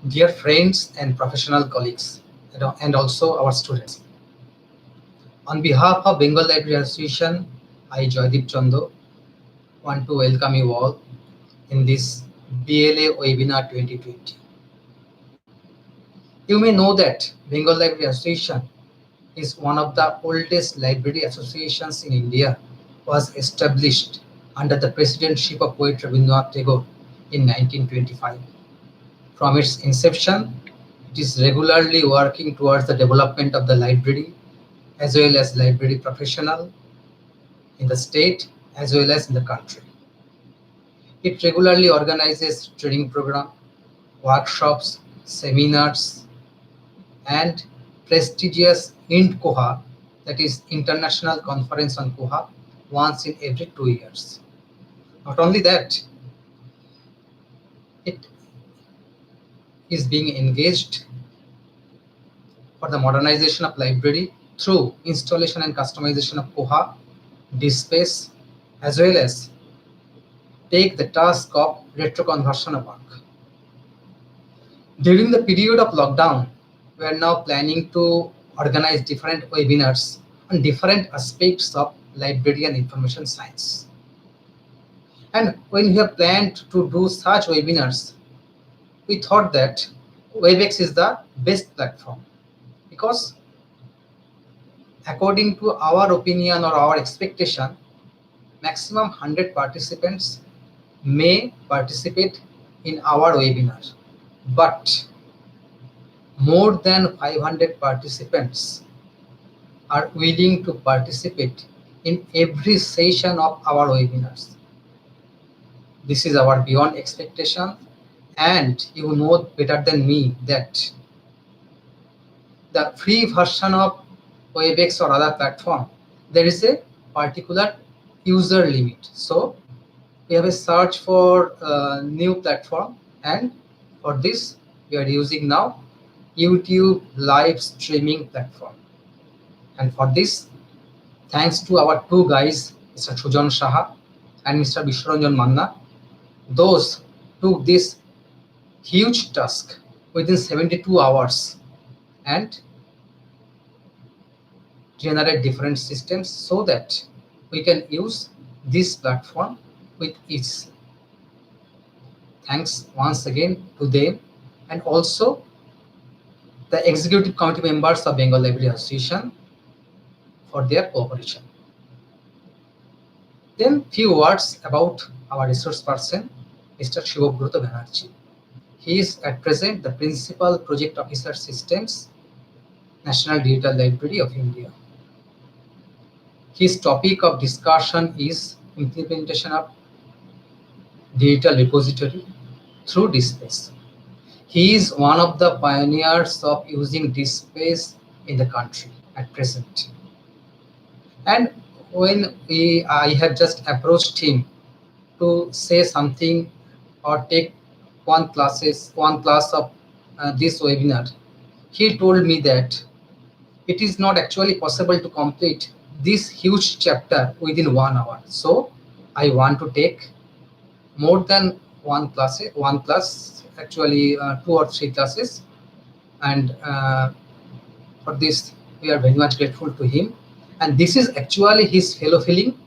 Dear friends and professional colleagues, and also our students. On behalf of Bengal Library Association, I, Joydeep Chando, want to welcome you all in this BLA webinar 2020. You may know that Bengal Library Association is one of the oldest library associations in India, was established under the presidentship of poet Rabindranath Tagore in 1925. From its inception, it is regularly working towards the development of the library as well as library professional in the state as well as in the country. It regularly organizes training programs, workshops, seminars, and prestigious INT-Koha, that is International Conference on Koha, once in every 2 years. Not only that, it is being engaged for the modernization of library through installation and customization of Koha, DSpace, as well as take the task of retroconversion of work. During the period of lockdown, we are now planning to organize different webinars on different aspects of library and information science. And when we have planned to do such webinars, we thought that WebEx is the best platform because according to our opinion or our expectation, maximum 100 participants may participate in our webinar, but more than 500 participants are willing to participate in every session of our webinars. This is our beyond expectation, and you know better than me that the free version of WebEx or other platform, there is a particular user limit. So we have a search for a new platform, and for this we are using now YouTube live streaming platform. And for this, thanks to our two guys, Mr. Sujan Saha and Mr. Vishwaranjan Manna, those took this huge task within 72 hours and generate different systems so that we can use this platform with ease. Thanks once again to them and also the executive committee members of Bengal Library Association for their cooperation. Then few words about our resource person, Mr. Shivabroto Banerjee. He is at present the Principal Project Officer Systems, National Digital Library of India. His topic of discussion is implementation of digital repository through DSpace. He is one of the pioneers of using DSpace in the country at present. And when I have just approached him to say something or take one class of this webinar, he told me that it is not actually possible to complete this huge chapter within 1 hour. So I want to take more than one class, actually 2 or 3 classes, and for this we are very much grateful to him. And this is actually his fellow feeling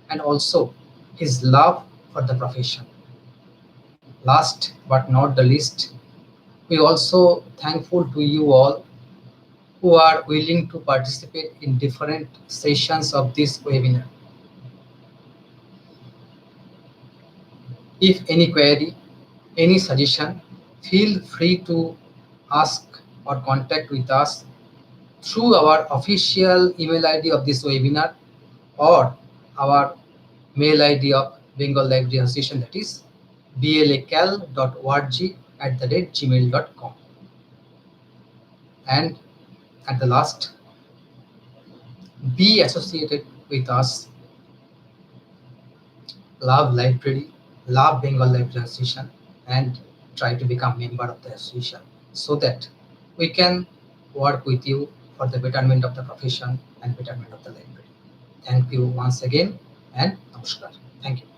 and also his love for the profession. Last but not the least, we also thankful to you all who are willing to participate in different sessions of this webinar. If any query, any suggestion, feel free to ask or contact with us through our official email ID of this webinar or our mail ID of Bengal Library Association, that is blacal.org@gmail.com. And at the last, be associated with us, love library, love Bengal Library Association, and try to become member of the association so that we can work with you for the betterment of the profession and betterment of the library. Thank you once again and namaskar. Thank you.